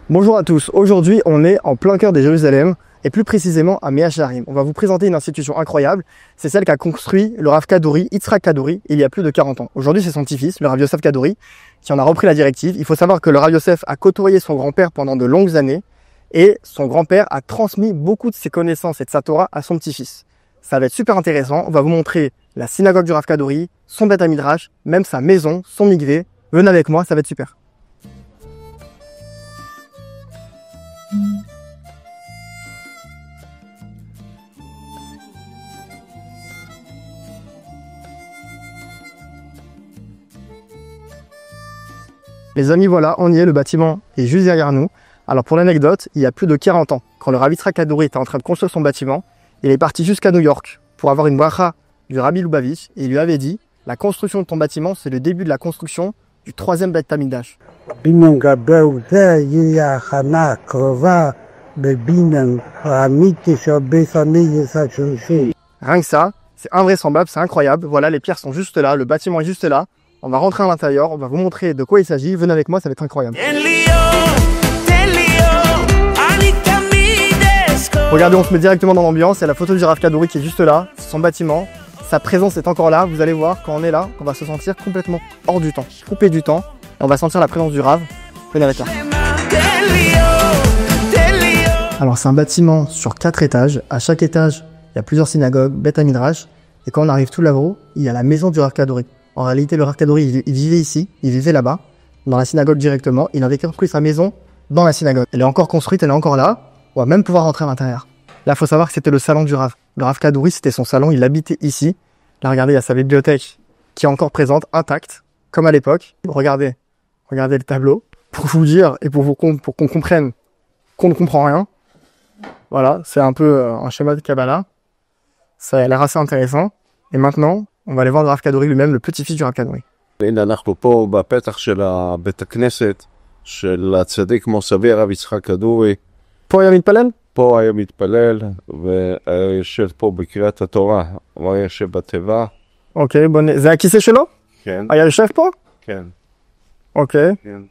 Bonjour à tous, aujourd'hui on est en plein cœur de Jérusalem et plus précisément à Mea Shearim. On va vous présenter une institution incroyable, c'est celle qu'a construit le Rav Kaduri, Yitzhak Kaduri, il y a plus de 40 ans. Aujourd'hui c'est son petit-fils, le Rav Yosef Kaduri, qui en a repris la directive. Il faut savoir que le Rav Yosef a côtoyé son grand-père pendant de longues années et son grand-père a transmis beaucoup de ses connaissances et de sa Torah à son petit-fils. Ça va être super intéressant, on va vous montrer la synagogue du Rav Kaduri, son Beth Midrash, même sa maison, son mikvé. Venez avec moi, ça va être super. Les amis, voilà, on y est, le bâtiment est juste derrière nous. Alors pour l'anecdote, il y a plus de 40 ans, quand le Rav Yitzhak Kaduri était en train de construire son bâtiment, il est parti jusqu'à New York pour avoir une bracha du Rabbi Lubavitch et il lui avait dit « La construction de ton bâtiment, c'est le début de la construction du troisième Beth Amikdash. » Rien que ça, c'est invraisemblable, c'est incroyable. Voilà, les pierres sont juste là, le bâtiment est juste là. On va rentrer à l'intérieur, on va vous montrer de quoi il s'agit. Venez avec moi, ça va être incroyable. Regardez, on se met directement dans l'ambiance. Il y a la photo du Rav Kaduri qui est juste là, son bâtiment. Sa présence est encore là. Vous allez voir, quand on est là, on va se sentir complètement hors du temps, coupé du temps. Et on va sentir la présence du Rav. Venez avec là. Alors c'est un bâtiment sur 4 étages. À chaque étage, il y a plusieurs synagogues, Beth Midrash. Et quand on arrive tout là-haut, il y a la maison du Rav Kaduri. En réalité, le Rav Kaduri, il vivait ici, il vivait là-bas, dans la synagogue directement. Il avait construit sa maison dans la synagogue. Elle est encore construite, elle est encore là. On va même pouvoir rentrer à l'intérieur. Là, il faut savoir que c'était le salon du Rav. Le Rav Kaduri, c'était son salon, il habitait ici. Là, regardez, il y a sa bibliothèque qui est encore présente, intacte, comme à l'époque. Regardez le tableau. Pour vous dire et pour qu'on comprenne qu'on ne comprend rien. Voilà, c'est un peu un schéma de Kabbalah. Ça a l'air assez intéressant. Et maintenant, on va aller voir le Rav Kaduri lui-même, le petit-fils du Rav Kaduri. הנה אנחנו פה בפתח של בית הכנסת של הצדיק מוסבי הרב יצחק כדורי. פה היה מתפלל? פה היה מתפלל ויושב פה בקריאת התורה, הוא היה יושב בתיבה. אוקיי, זה הכיסא שלו? כן. היה יושב פה? כן. אוקיי. כן.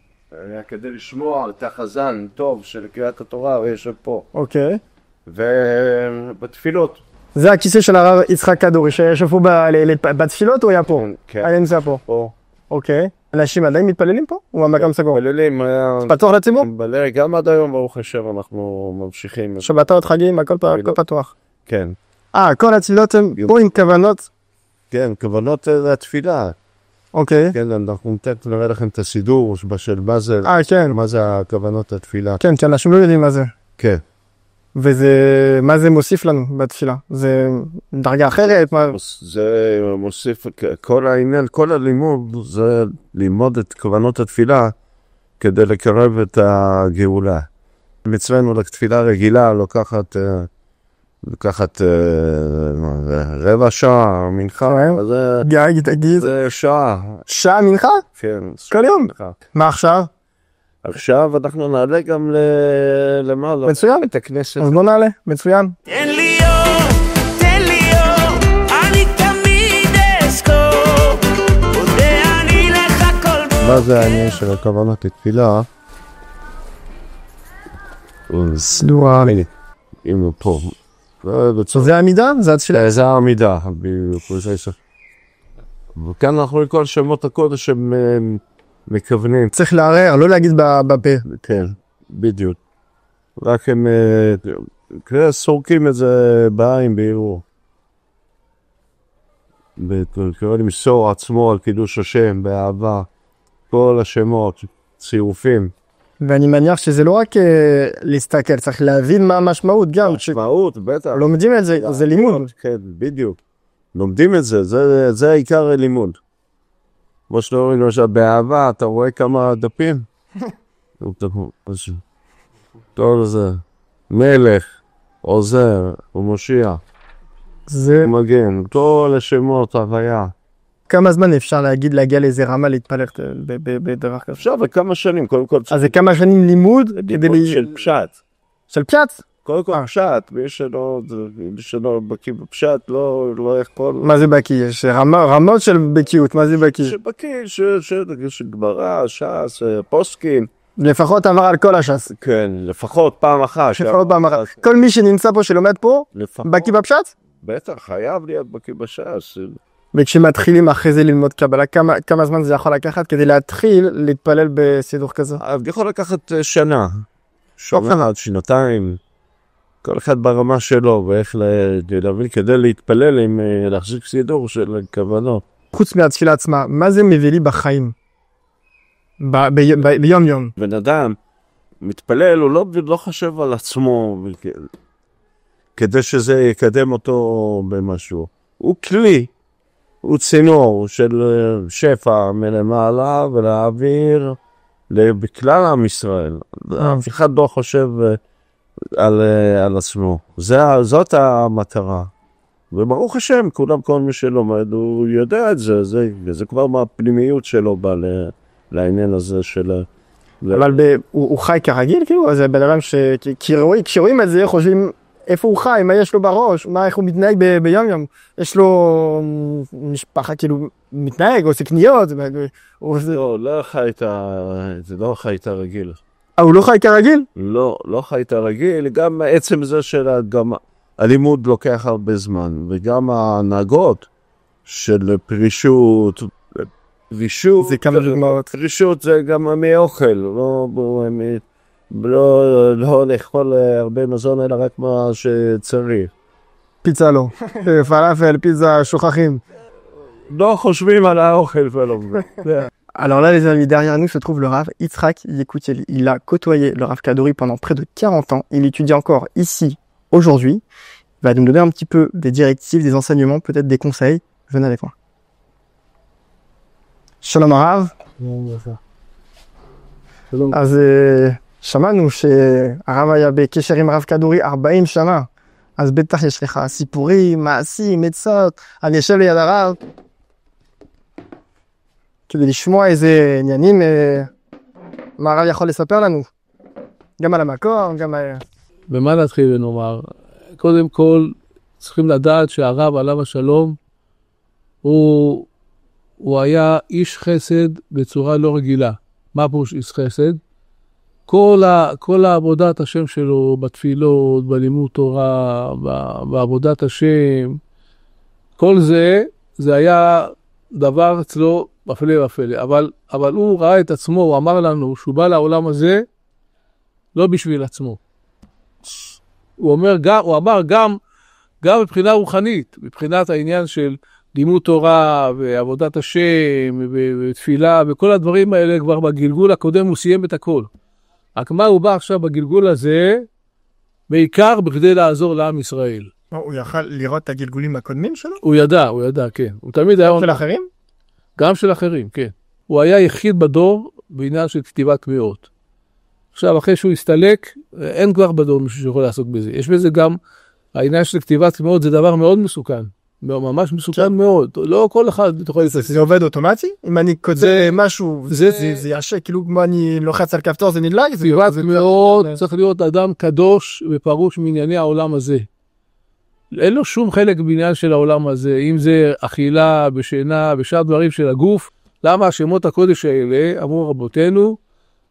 היה כדי לשמוע את החזן טוב של קריאת התורה, הוא יושב פה. אוקיי. ובתפילות. זה הכיסא של הרב יצחק כדורי, שישב פה בתפילות או היה פה? כן. היה נמצא פה? פה. אוקיי. אנשים עדיין מתפללים פה? הוא המקום סגור? מתפללים. פתוח לציבור? גם עד היום ברוך השם אנחנו ממשיכים. שבתות, חגים, הכל פתוח. כן. כל התפילות הן פה עם כוונות? כן, כוונות התפילה. אוקיי. כן, אנחנו נראה לכם את הסידור של מה זה, כן. מה זה הכוונות התפילה. כן, כי אנשים לא יודעים מה זה. כן. וזה, מה זה מוסיף לנו בתפילה? זה דרגה אחרת? זה מוסיף, כל העניין, כל הלימוד, זה ללמוד את כוונות התפילה כדי לקרב את הגאולה. מצוונו לתפילה רגילה, לוקחת רבע שעה, מנחה, זה שעה. שעה מנחה? כן. כל יום? מה עכשיו? עכשיו אנחנו נעלה גם למעלה. מצוין. את הכנסת. אז בוא נעלה, מצוין. תן לי אור, אני תמיד אזכור, יודע אני לך כל בוקר. מה זה העניין של הכוונות התפילה? סלואה. הנה, הנה פה. זה העמידה? זה התפילה? זה העמידה. וכאן אנחנו לכל שמות הקודש שהם מכוונים. צריך לערער, לא להגיד בפה. כן, בדיוק. רק הם סורקים את זה בעין, בעירור. קוראים מסור עצמו על קידוש השם, באהבה. כל השמות, צירופים. ואני מניח שזה לא רק להסתכל, צריך להבין מה המשמעות גם. משמעות, בטח. לומדים את זה, זה לימוד. כן, בדיוק. לומדים את זה, זה העיקר הלימוד. כמו שאומרים לו, באהבה, אתה רואה כמה דפים? כל זה, מלך, עוזר, ומושיע, זה מגן, כל השמות, הוויה. כמה זמן אפשר להגיע לאיזה רמה להתפלל בדבר כזה? עכשיו, וכמה שנים, קודם כל... אז זה כמה שנים לימוד? של פשט. של פשט? קודם כל פשט, מי שלא בקיא בפשט, לא יכול... מה זה בקיא? יש רמות של בקיאות, מה זה בקיא? שבקיא, של גמרא, ש"ס, פוסקין, לפחות עבר על כל הש"ס. כן, לפחות פעם אחת. לפחות פעם אחת. כל מי שנמצא פה, שלומד פה, בקיא בפשט? בטח, חייב להיות בקיא בש"ס. וכשמתחילים אחרי זה ללמוד קבלה, כמה זמן זה יכול לקחת כדי להתחיל להתפלל בסידור כזה? יכול לקחת שנה. שנה עד שנתיים. כל אחד ברמה שלו, ואיך להבין כדי להתפלל עם להחזיק סידור של כוונות. חוץ מהתפילה עצמה, מה זה מביא לי בחיים? ביום יום. בן אדם מתפלל, הוא לא חושב על עצמו, כדי שזה יקדם אותו במשהו. הוא כלי, הוא צינור של שפע מלמעלה ולהעביר בכלל עם ישראל. אף אחד לא חושב על עצמו. זאת המטרה. וברוך השם, כל מי שלומד, הוא יודע את זה. זה כבר מהפנימיות שלו בא לעניין הזה של... אבל הוא חי כרגיל, כאילו? זה בן אדם כשרואים את זה, חושבים איפה הוא חי, מה יש לו בראש, איך הוא מתנהג ביום יום. יש לו משפחה, כאילו, מתנהג, עושה קניות. זה לא חי את הרגיל. הוא לא חי כרגיל? לא חי את הרגיל, גם עצם זה גם הלימוד לוקח הרבה זמן, וגם ההנהגות של פרישות, זה כמה דוגמאות. פרישות זה גם מאוכל, לא לאכול הרבה מזון, אלא רק מה שצריך. פיצה לא, פלאפל, פיצה, שוכחים. לא חושבים על האוכל ולא. Alors là, les amis, derrière nous se trouve le Rav Yitzhak Yekutieli. Il a côtoyé le Rav Kadori pendant près de 40 ans. Il étudie encore ici, aujourd'hui. Il va nous donner un petit peu des directives, des enseignements, peut-être des conseils. Venez avec moi. Shalom Rav. אז שמענו שהרב היה בקשר עם רב כדורי 40 שנה. אז בטח יש לך סיפורים, מעשים, עצות. אני יושב ליד הרב. כדי לשמוע איזה עניינים, מה הרב יכול לספר לנו? גם על המקום, גם... במה נתחיל ונאמר? קודם כל, צריכים לדעת שהרב עליו השלום, הוא היה איש חסד בצורה לא רגילה. מה פירוש איש חסד? כל העבודת השם שלו, בתפילות, בלימוד תורה, בעבודת השם, כל זה היה דבר אצלו בפלא ופלא. אבל הוא ראה את עצמו, הוא אמר לנו שהוא בא לעולם הזה לא בשביל עצמו. הוא אמר גם מבחינה רוחנית, מבחינת העניין של לימוד תורה ועבודת השם ותפילה וכל הדברים האלה, כבר בגלגול הקודם הוא סיים את הכל. רק מה הוא בא עכשיו בגלגול הזה, בעיקר בכדי לעזור לעם ישראל. הוא יכל לראות את הגלגולים הקודמים שלו? הוא ידע, כן. הוא תמיד היה... של אחרים? גם של אחרים, כן. הוא היה יחיד בדור בעניין של כתיבת קריאות. עכשיו, אחרי שהוא הסתלק, אין כבר בדור מישהו שיכול לעסוק בזה. יש בזה גם, העניין של כתיבת קריאות זה דבר מאוד מסוכן. ממש מסוכן מאוד. לא כל אחד יכול לעסוק. זה עובד אוטומטי? אם אני כותב משהו, זה יעשה, כאילו כמו אני לוחץ על כפתור, זה נדלק? זה מאוד, צריך להיות אדם קדוש ופרוש מענייני העולם הזה. אין לו שום חלק בעניין של העולם הזה, אם זה אכילה, בשינה, בשאר דברים של הגוף. למה השמות הקודש האלה, אמרו רבותינו,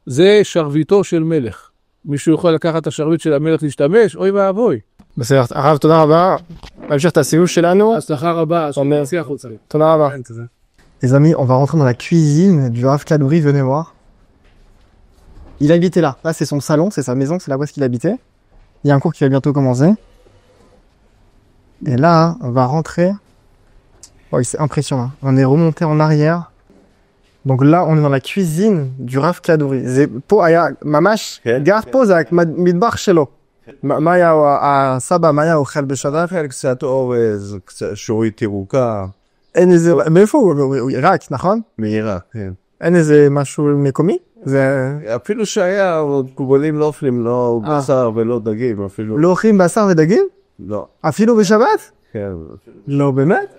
זה שרביטו של מלך. מישהו יכול לקחת את השרביט של המלך להשתמש? אוי ואבוי. בסדר, הרב, תודה רבה. בהמשך את הסיבוב שלנו. הצלחה רבה, שנצא החוצה. תודה רבה. Les amis, on va rentrer dans la cuisine du Rav Kaduri, venez voir. Il habitait là. Là, c'est son salon, c'est sa maison, c'est là où est-ce qu'il habitait. Il y a un cours qui va bientôt commencer. Et là, on va rentrer. Oh, c'est impressionnant. On est remonté en arrière. Donc là, on est dans la cuisine du Rav Kaduri. פה היה ממש גר פה, זה המטבח שלו. מה היה הסבא, מה היה אוכל בשבת? קצת אורז, קצת שורית ירוקה. אין איזה, מאיפה הוא? עיראק, נכון? מעיראק, כן. אין איזה משהו מקומי? אפילו שהיה, קובלים לא אוכלים, לא בשר ולא דגים, אפילו. לא אוכלים בשר ודגים? לא. אפילו בשבת? כן. לא באמת?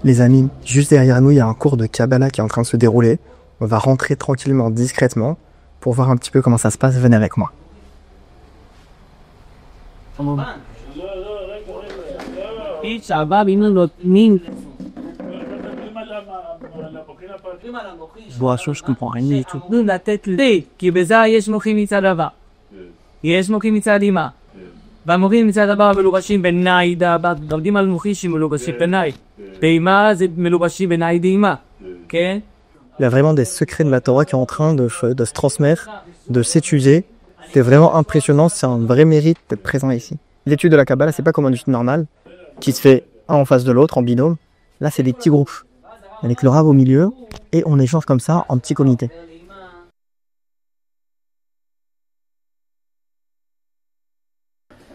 Les amis, juste derrière nous, il y a un cours de Kabbalah qui est en train de se dérouler. On va rentrer tranquillement, discrètement, pour voir un petit peu comment ça se passe. Venez avec moi. Bon, je comprends rien du tout. nous, la tête le כי בזה יש מוחים מצד הבא. יש מוחים מצד אמא. והמוחים מצד הבא מלובשים בנאי דאבא. לומדים על מוחים שמלובשים בנאי. באמא זה מלובשים בנאי דאמא. כן? Il y a vraiment des secrets de la Torah qui sont en train de se transmettre, de s'étudier. C'est vraiment impressionnant, c'est un vrai mérite d'être présent ici. L'étude de la Kabbalah, c'est pas comme une étude normale, qui se fait un en face de l'autre, en binôme. Là, c'est des petits groupes, avec le Rav au milieu, et on échange comme ça, en petits comités.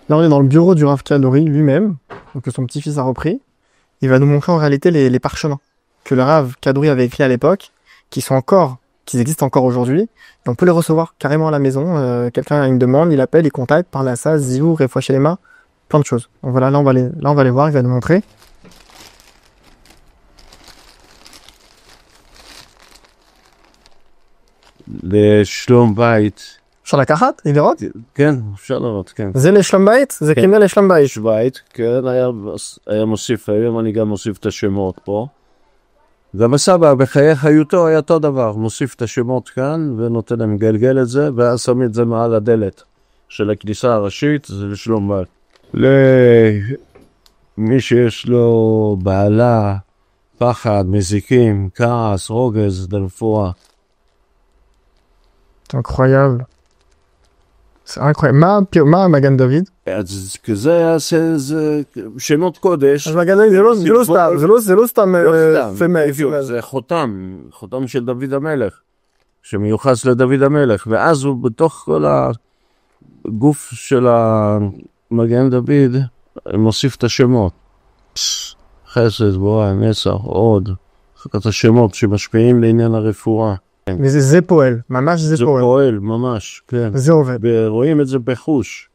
Là, on est dans le bureau du Rav Kadori lui-même, donc que son petit-fils a repris. Il va nous montrer en réalité les parchemins que le Rav Kadori avait écrits à l'époque, qui existent encore aujourd'hui, et on peut les recevoir carrément à la maison. Quelqu'un a une demande, il appelle, il contacte, parle à ça, Ziour, Refouach Shelema, plein de choses. Donc voilà, là on va les voir, il va nous montrer. לשלום בית. אפשר לקחת? לראות? כן, אפשר לראות, כן. זה לשלום בית? זה קינה לשלום בית. יש בית, כן, היה מוסיף, היום אני גם מוסיף את השמות פה. גם הסבא בחיי חיותו היה אותו דבר, מוסיף את השמות כאן ונותן להם גלגל את זה, ואז שמים את זה מעל הדלת של הכניסה הראשית, זה לשלום בית. למי שיש לו בעלה, פחד, מזיקים, כעס, רוגז, לרפואה. C'est incroyable. C'est incroyable. מה מגן דוד? אז כזה זה שמות קודש. אז מגן דוד זה לא סתם זה חותם של דוד המלך, שמיוחס לדוד המלך, ואז הוא בתוך כל הגוף של המגן דוד מוסיף את השמות. חסד, בורא, נצח, עוד, את השמות שמשפיעים לעניין הרפואה. וזה פועל, ממש זה פועל. זה פועל, ממש, כן. זה עובד. ורואים את זה בחוש.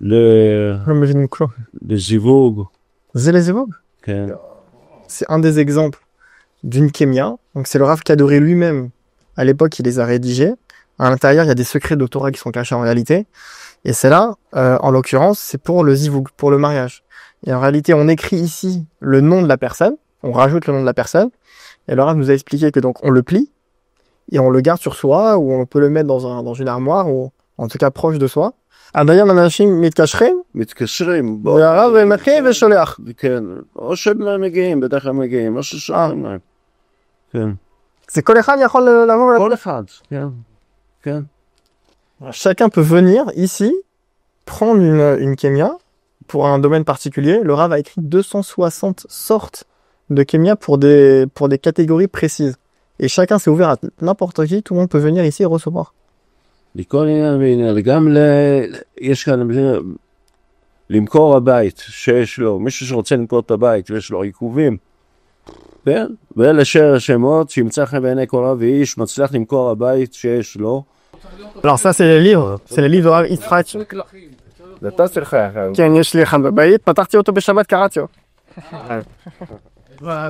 לא מבינים כלום. לזיווג. זה לזיווג? כן. C'est un des exemples d'une kémia. Donc c'est le Rav Kadori lui-même. À l'époque, il les a rédigés. À l'intérieur, il y a des secrets de Torah qui sont cachés en réalité. Et c'est là, en l'occurrence, c'est pour le zivug, pour le mariage. Et en réalité, on écrit ici le nom de la personne. On rajoute le nom de la personne. Et le Rav nous a expliqué que donc on le plie et on le garde sur soi ou on peut le mettre dans une armoire ou en tout cas proche de soi. עדיין אנשים מתקשרים. והרב מכין ושולח. כן. או שהם מגיעים, בדרך כלל מגיעים, או ששולחים להם. כן. זה כל אחד יכול לבוא. כל אחד, כן. כן. Chacun peut venir ici, prendre une kémia pour un domaine particulier. Le Rav a écrit 260 sortes de kémia pour des catégories précises. Et chacun s'est ouvert à n'importe qui, tout le monde peut venir ici et recevoir. לכל עניין ועניין, גם יש כאן למכור הבית שיש לו, מישהו שרוצה למכור את הבית ויש לו עיכובים, ולשאר השמות שימצא לכם בעיני כל רב ואיש מצליח למכור הבית שיש לו. Alors ça c'est les livres de Rav Yitzhak. אתה שלך. כן, יש לי אחד בבית, פתחתי אותו בשבת, קראתי אותו.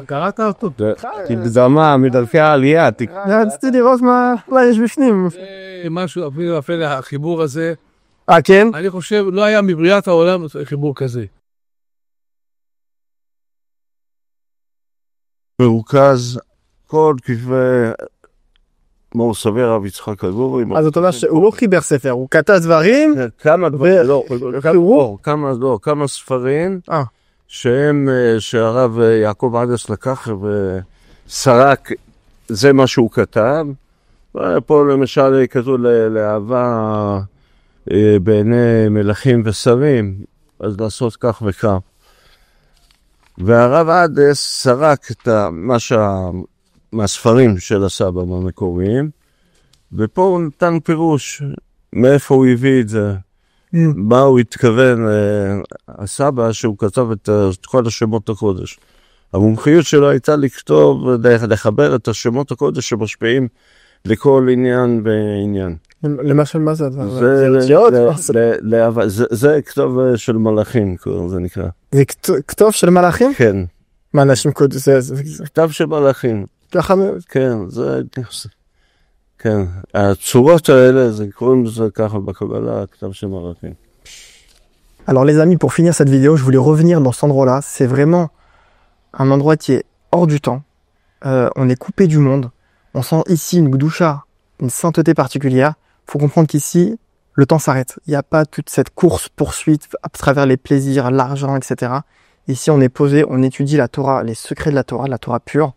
קראת אותו? תגזמה מדלפי העלייה. רציתי לראות מה יש בפנים. משהו אפילו יפה לחיבור הזה. כן? אני חושב, לא היה מבריאת העולם חיבור כזה. מרוכז כל כתבי מור סבי רב יצחק כדורי. אז זאת אומרת שהוא לא חיבר ספר, הוא כתב דברים. כמה ספרים. שהרב יעקב עדס לקח וסרק, זה מה שהוא כתב. פה למשל כתוב לאהבה בעיני מלכים ושרים, אז לעשות כך וכך. והרב עדס סרק את מהספרים של הסבא המקוריים, ופה הוא נתן פירוש מאיפה הוא הביא את זה. מה הוא התכוון, הסבא שהוא כתב את כל השמות הקודש. המומחיות שלו הייתה לכתוב, לחבר את השמות הקודש שמשפיעים לכל עניין ועניין. למשל מה זה? זה כתוב של מלאכים, זה נקרא. זה כתוב של מלאכים? כן. מה אנשים קודש? זה כתב של מלאכים. ככה מאוד? כן, זה... כן, הצורות האלה, קוראים לזה ככה בקבלה, כתב של מלאכים. Alors les amis, pour finir cette vidéo, je voulais revenir dans cet endroit-là. C'est vraiment un endroit qui est hors du temps. on est coupé du monde. On sent ici une gdoucha, une sainteté particulière. Faut comprendre qu'ici, le temps s'arrête. Il n'y a pas toute cette course-poursuite à travers les plaisirs, l'argent, etc. Ici, on est posé, on étudie la Torah, les secrets de la Torah pure,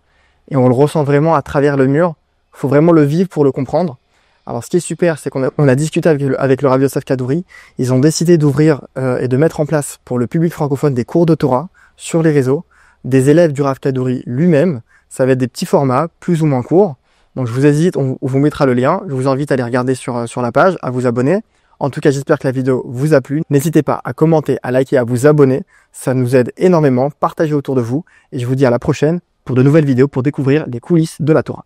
et on le ressent vraiment à travers le mur. Il faut vraiment le vivre pour le comprendre. Alors, ce qui est super, c'est qu'on a discuté avec le Rav Yosef Kadouri. Ils ont décidé d'ouvrir et de mettre en place pour le public francophone des cours de Torah sur les réseaux, des élèves du Rav Kadouri lui-même. Ça va être des petits formats, plus ou moins courts. Donc, je vous hésite, on vous mettra le lien. Je vous invite à aller regarder sur la page, à vous abonner. En tout cas, j'espère que la vidéo vous a plu. N'hésitez pas à commenter, à liker, à vous abonner. Ça nous aide énormément. Partagez autour de vous. Et je vous dis à la prochaine pour de nouvelles vidéos pour découvrir les coulisses de la Torah.